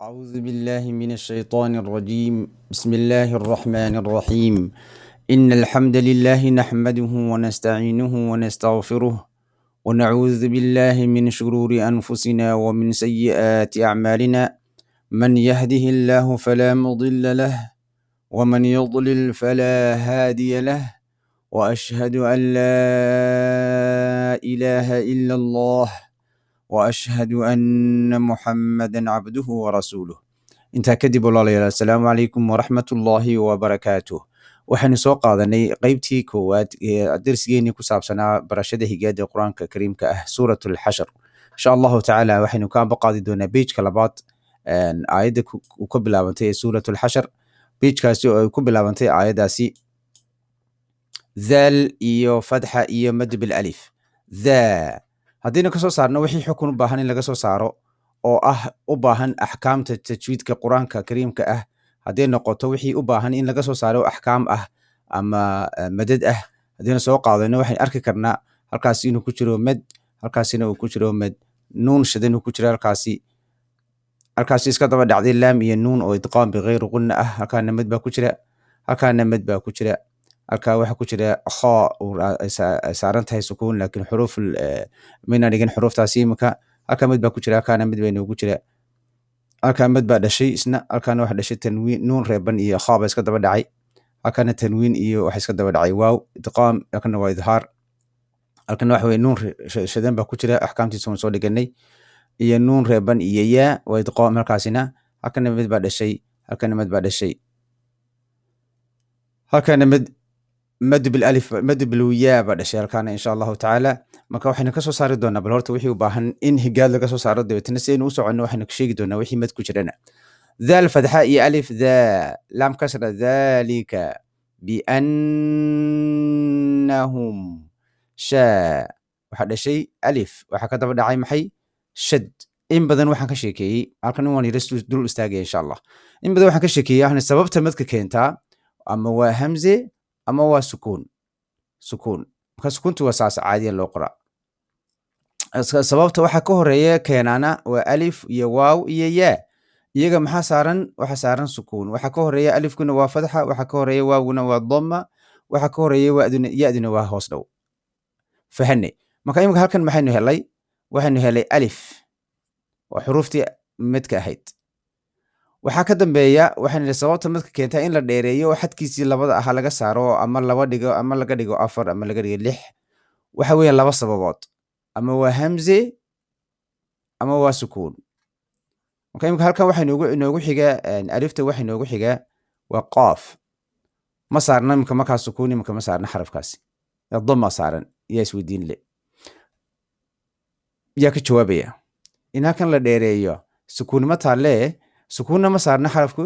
أعوذ بالله من الشيطان الرجيم. بسم الله الرحمن الرحيم. إن الحمد لله نحمده ونستعينه ونستغفره ونعوذ بالله من شرور أنفسنا ومن سيئات أعمالنا. من يهده الله فلا مضل له ومن يضلل فلا هادي له، وأشهد أن لا إله إلا الله وأشهد أن محمدا عبده ورسوله. intaa kadib walaalayaal, assalaamu calaykum waraxmatullaahi wabarakaatuh. waxaynu soo qaadanay qeybtii koowaad ee darsigeenii ku saabsanaa barashada higaada qur-aanka kariimka ah, suurat alxashar. insha allahu tacaala waxaynu ka ambaqaadi doonaa bejka labaad, aayadda ka bilaabantay ee suurat alxashar. bejkaasi oo ay ku bilaabantay aayaddaasi dhaal iyo fatxa iyo mad bilalif. dhaa haddaynu kasoo saarno wixii xukun u baahan in laga soo saaro oo ah u baahan axkaamta tajwiidka qur-aanka kariimka ah, hadday noqoto wixii u baahan in laga soo saaro axkaam ah ama madad ah, haddaynu soo qaadano waxaynu arki karnaa halkaasi inuu ku jiro mad, halkaasina uu ku jiro mad, nuun shadan uu ku jiro halkaasi iska daba dhacday laam iyo nuun oo idqaam bikayri qunna ah. halkaana mad baa ku jira, halkaana mad baa ku jira, halkaa waxaa ku jira khaa saaran tahay sukuun, laakiin xuruuf mayna dhigin xuruuftaasi imika. halkaa mad baa ku jira, halkaana mid baa inoogu jira, halkaa mad baa dhashay isna, halkaana waxa dhashay tanwiin, nuun reeban iyo khaa baa iska daba dhacay, halkaana tanwiin iyo waxa iska daba dhacay waaw idqaam, halkana waa idhaar, halkana waxa weye nuun shadan baa ku jira, axkaamtiisa waan soo dhiganay, iyo nuun reeban iyo yaa waa idqaam halkaasina, halkana mid baa dhashay, halkana mad baa dhashay, halkana mad bilalif mad bilwiyaa baa dhashay halkaana insha allahu tacaala. marka waxaynu kasoo saari doonaa bal horta wixii u baahan in higaad laga soo saaro, dabeetana si aynu u soconno waxaynu sheegi doonaa wixii mad ku jirana. dhaal fatxa iyo alif, dhaa laam kasra, dhalika biannahum shaa waxaa dhashay alif, waxaa ka daba dhacay maxay? shad. in badan waxaan ka sheekeeyey halkan waan yara dul istaagaya insha allah. in badan waxaan ka sheekeeyey waxna sababta madka keentaa ama waa hamze ama waa sukuun. marka sukuuntu waa saas caadiyan loo qoraa. sababta waxa ka horeeya keenaana waa alif iyo waaw iyo yaa. iyaga maxaa saaran? waxa saaran sukuun. waxa ka horeeya alifkuna waa fatxa, waxa ka horeeya waawguna waa dhamma, waxa ka horeeya ya-duna waa hoos dhow. fahane marka imika halkan maxaynu helay? waxaynu helay alif waa xuruuftii madka ahayd. waxaa ka dambeeya waxaan sababta madka keentaa in la dheereeyo oo xadkiisii labada aha laga saaro, ama laba dhigo, ama laga dhigo afar, ama laga dhigo 6. waxa weeye laba sababood, ama waa hamze ama waa sukuun. marka imika halkan waxa inoogu xiga alifta, waxa inoogu xiga waa qaaf. ma saarna imika markaa sukuun, imika ma saarna xarafkaasi, dama saaran. yaa isweydiin le, yaa ka jawaabaya in halkan la dheereeyo sukuunima taalee, sukuunna ma saarna xarafku,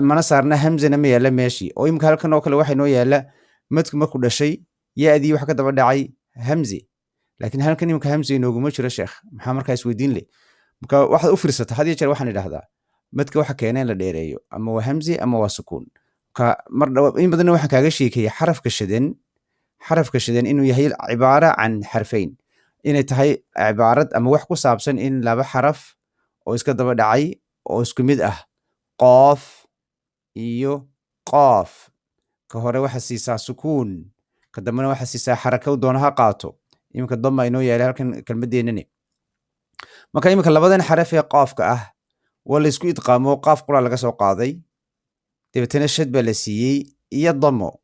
mana saarna hamzena ma yaala meeshii. oo imika halkan oo kale waxa inoo yaala madku markuu dhashay ya-dii waxa ka daba dhacay hamze, laakiin halkan imika hamze inooguma jiro sheekh. maxaa markaa isweydiin le? marka waxaad u fiirsata had iyo jeer waxaan idhahdaa madka waxa keena in la dheereeyo ama waa hamze ama waa sukuun. marka in badanna waxaan kaaga sheekaya xarafka shadan inuu yahay cibaara can xarfayn, inay tahay cibaarad ama wax ku saabsan in laba xaraf oo iska daba dhacay oo isku mid ah, qoof iyo qaaf. ka hore waxa siisaa sukuun, ka dambena waxa siisaa xaraka doona ha qaato. iminka dama inoo yaala halkan kelmadeenani. marka iminka labadan xaraf ee qaafka ah waa la isku idqaamo, qaaf qura laga soo qaaday, dabeetana shad baa la siiyey iyo damo.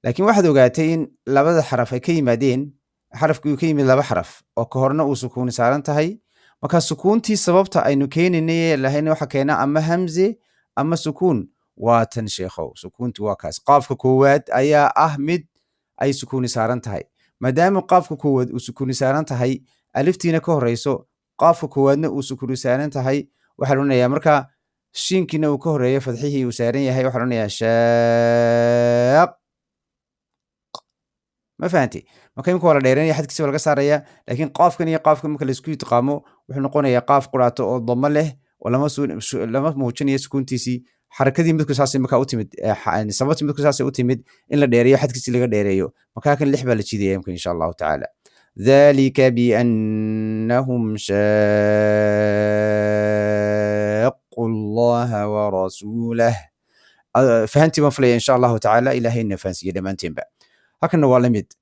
laakiin waxaad ogaatay in labada xaraf ay ka yimaadeen, xarafkii uu ka yimid laba xaraf oo ka horna uu sukuuni saaran tahay. marka sukuuntii sababta aynu keenaynay lahayna waxa keena ama hamze ama sukuun. waa tan sheekhow, sukuunti waa kaas. qaafka koowaad ayaa ah mid ay sukuuni saaran tahay. maadaama qaafka koowaad uu sukuuni saaran tahay, aliftiina ka horeyso, qaafka koowaadna uu sukuuni saaran tahay, waxaa la odhanayaa marka shiinkiina uu ka horeeyo fadxihii uu saaran yahay, waxaa la odhanayaa shaaq. ma fahanti? marka imika waa la dheeranaya, xadkiisa waa laga saaraya, laakiin qaafkan iyo qaafka marka laisku idqaamo wuxuu noqonayaa qaaf quraato oo damo leh, oo lama muujinayo sukuuntiisii. xarakadii midku saas markaa u timid, sababtii midku saas u timid in la dheereeyo, xadkiisii laga dheereeyo. marka halkan 6 baa la jiidaya imika insha allahu tacaala. dhalika biannahum الله ورسوله. فهمتي ما فلي إن شاء الله تعالى إلهي نفانسي دمانتين بقى هكذا والمد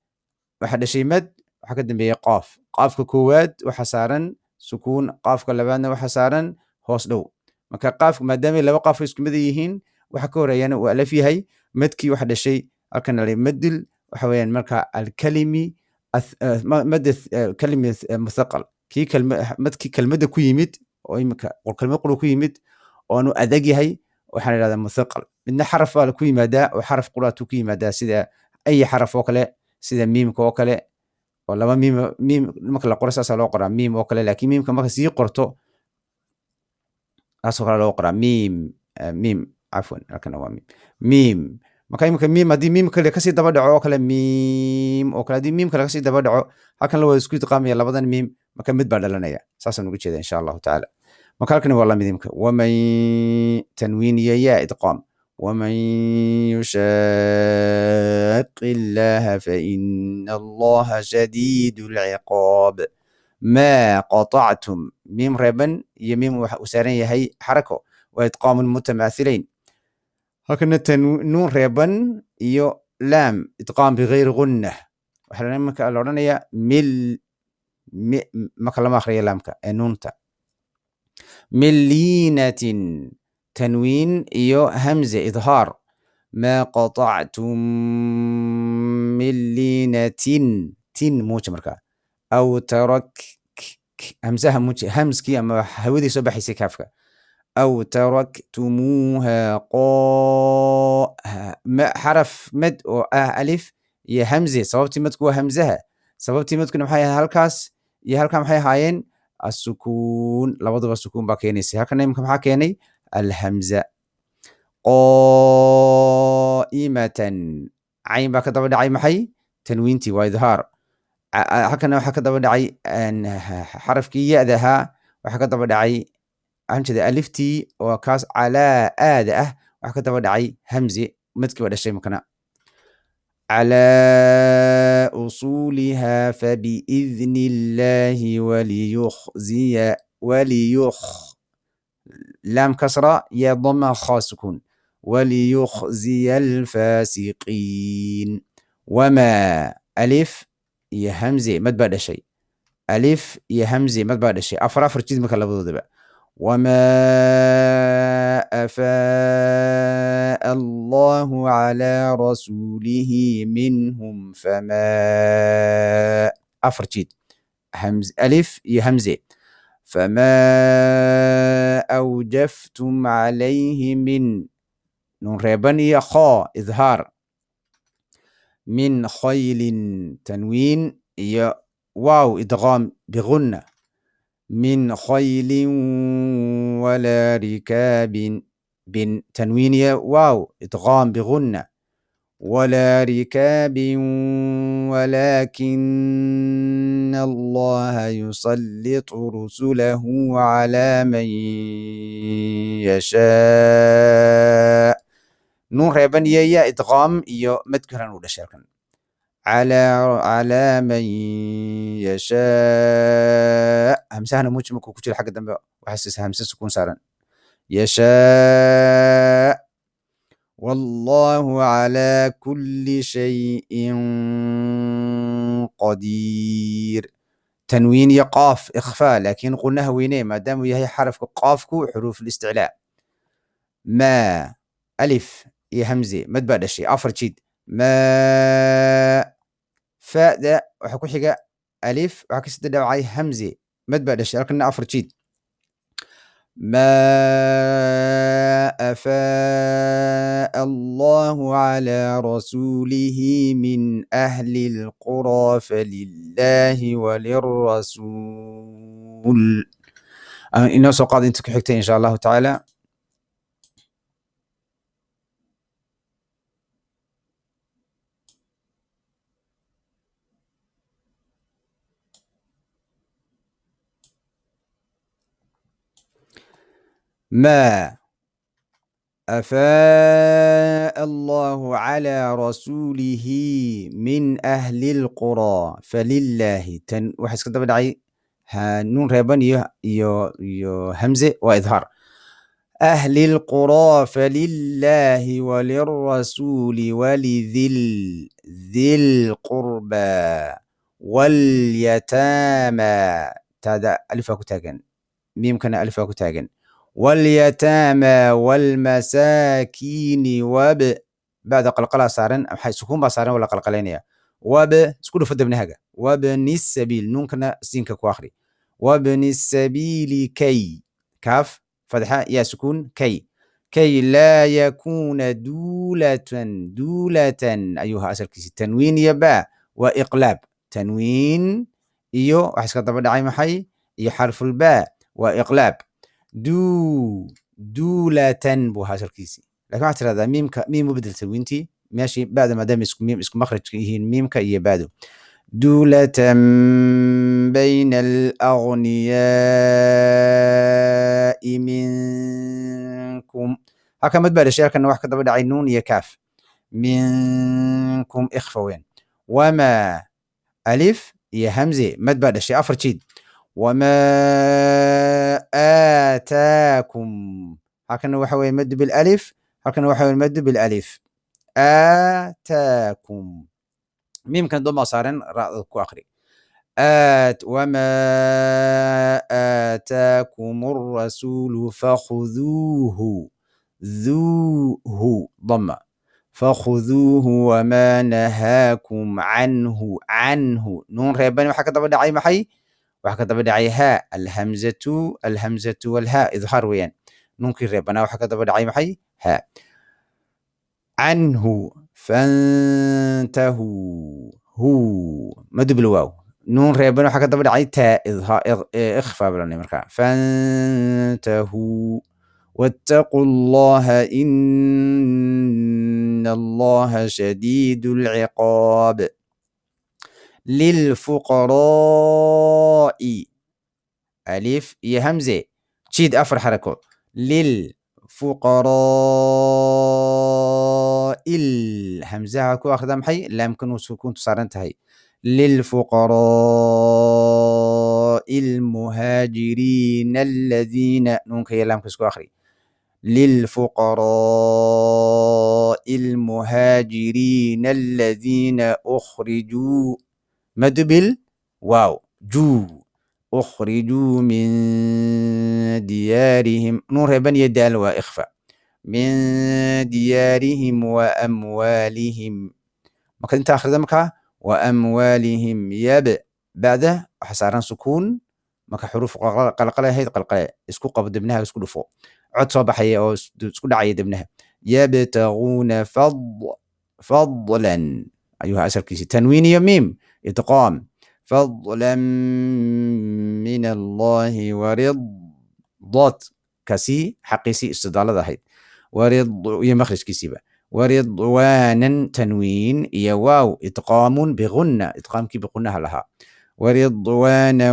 واحد شيء مد وحكى دنبي قاف قاف كواد وحسارا سكون قاف كلبانا وحسارا هوس دو مكا قاف ما دام لو قاف يسكن مديهين وحكورا يعني وألف هي مدكي واحد شيء أكن اللي مدل وحويان مركا الكلمي مد كلمة مثقل كي كلمة مدكي كلمة كويمد ويمكا والكلمة قلو كويمد وأنو أدقي هي وحنا هذا مثقل من حرف كويمدا وحرف قراتو كويمدا سيدا أي حرف وكله sida miimka oo kale oo laba miim marka la qoro saas loo qoraa miim oo kale laakiin miimka marka sii qorto asoo kale loo qoraa miim afwan halkan waa miim marka imika miim haddii miim kale kasii daba dhaco oo kale miim oo kale haddii miim kale kasii daba dhaco halkan la wada isku idqaamaya labadan miim marka mid baa dhalanaya saasaan uga jeeda insha allahu tacaala marka halkan waa lamid imika waman tanwiin iyo yaa idqaam ومن يشاق الله فإن الله شديد العقاب ما قطعتم ميم ربا يميم وسارين هي حركة وإدقام المتماثلين هكذا نون ربا يو لام إدقام بغير غنة وحنا نمك الأولانية مل مكلمة آخرية لامك نونتا ملينة تنوين إيو همزة إظهار ما قطعتم من لينة تن موجة مركا أو ترك همزها موجة همز كي أما هودي صباحي سيكافكا أو تركتموها حرف مد أو ألف يا همزة صوبتي مدكو همزها صوبتي مدكو محايا هالكاس يا هالكا محايا هاين السكون لابد السكون باكيني هكذا يمكن محا كيني الهمزة قائمة عين باك دبا دعي محي تنوينتي وإظهار هكذا حكا دبا دعي حرف كي يأذها وحكا دبا دعي همشة ألفتي وكاس على آذة وحكا دبا دعي همزة متكي ولا شيء مكنا على أصولها فبإذن الله لام كسرة يا ضم خاء سكون وليخزي الفاسقين وما ألف يا همزة ما تبعد شيء ألف يا همزة ما تبعد شيء أفرافر جيد مكلا بضو بقى وما أفاء الله على رسوله منهم فما أفرجيد همز ألف يا همزة فما أوجفتم عليه من نون ريبانية خاء إظهار من خيل تنوين يا واو إدغام بغنة من خيل ولا ركاب بن تنوين يا واو إدغام بغنة ولا ركاب ولكن الله يسلط رسله على من يشاء نون ريبان يا إدغام يا مدكران ولا شاركن على من يشاء همسهنا موش مكو كتير حق دم وحسس همسة سكون سارن يشاء والله على كل شيء قدير تنوين يقاف إخفاء لكن قلنا هوينين ما دام هي حرف قافكو حروف الاستعلاء ما ألف يا همزة ما تبعد الشيء أفرجيد ما فاء ده وحكو حاجة ألف وحكو ستة دعاي همزة ما تبعد الشيء لكن أفرجيد ما أفاء الله على رسوله من أهل القرى فلله وللرسول إنه سوقات انتو حكتين إن شاء الله تعالى ما أفاء الله على رسوله من أهل القرى فلله وحس كده بدعي نون ريبان يو همزة وإظهار أهل القرى فلله وللرسول ذي القربى واليتامى تادا ألف كتاجن ميم كان ألف كتاجن واليتامى والمساكين بعد قلقلة صارن حي سكون بصارن ولا قلقلين سكون فد ابن هجا وابن السبيل نون كنا سينك كواخري وابن السبيل كي كاف فتحة يا سكون كي لا يكون دولة أيها أسر كيسي تنوين يبا وإقلاب تنوين إيو وحسك طبعا دعي محي إيو حرف الباء وإقلاب دولة بو أسر كيسي لكن أعترى هذا ميم بدل تنوينتي ماشي بعد ما دام اسم مخرج هين ميم كي بادو دولة بين الأغنياء منكم هكا مدبر الشيء كأنه واحد كتب دعي نون يكاف منكم إخفوين وما ألف يا همزة مدبر الشيء أفرشيد وما آتاكم هكا وحوي مد بالألف هكا وحوي مد بالألف آتاكم ميم كان ضم صارن راء آخري وما آتاكم الرسول فخذوه ذوه ضم فخذوه وما نهاكم عنه نون ريبان وحكا طبعا دعي محي وحكا طبعا دعي هاء الهمزة والهاء إظهار ويان نون كي ريبان وحكا طبعا دعي محي هاء عنه فانتهوا هو مد بالواو نون ريبان وحكا طبعا دعي تاء إخفاء بلاني مركا فانتهوا واتقوا الله إن الله شديد العقاب للفقراء ألف يا همزة تشيد أفر حركة للفقراء الهمزة هكو أخذ محي لام كنو سكون تصارنت هاي للفقراء المهاجرين الذين نون كي لام كسكو أخري للفقراء المهاجرين الذين أخرجوا مدبل واو أخرجوا من ديارهم نور هبن يدال وإخفاء من ديارهم وأموالهم ما كنت آخر ذمك وأموالهم بعده حساران سكون ما كحروف قلقلة هي قلقلة اسكو قبض ابنها اسكو فوق عد صباحية أو اسكو دعية ابنها يبتغون فضلا أيها أسر كيسي تنوين يميم إتقام فضلا من الله ورضوت كسي حقيسي استدالة ذاهيد يمخرج كيسي ورضوانا تنوين يواو إتقام بغنة إتقام كي بغنها لها ورضوانا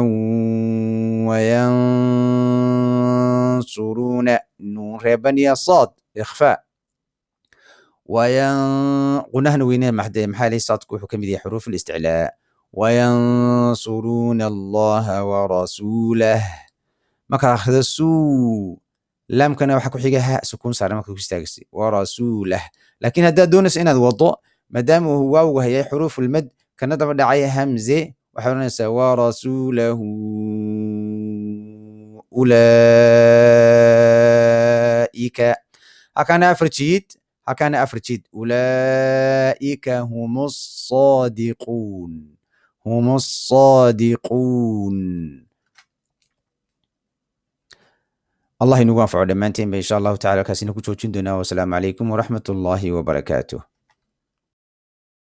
وينصرون نون ريبان صاد إخفاء قلنا نوين محالي صاد حكم ذي حروف الاستعلاء وينصرون الله ورسوله ما كان أخذ السوء لم كان وحكو حيجها سكون صار ما كنت استاجسي ورسوله لكن هذا دونس إن الوضوء ما دام هو وهي حروف المد كان ضرب دعي همزة وحولنا سوى رسوله أولئك هكان أفرشيد أولئك هم الصادقون الله ينوافع دمانتين بإن شاء الله تعالى كاسينكو تشوشين دونا والسلام عليكم ورحمة الله وبركاته.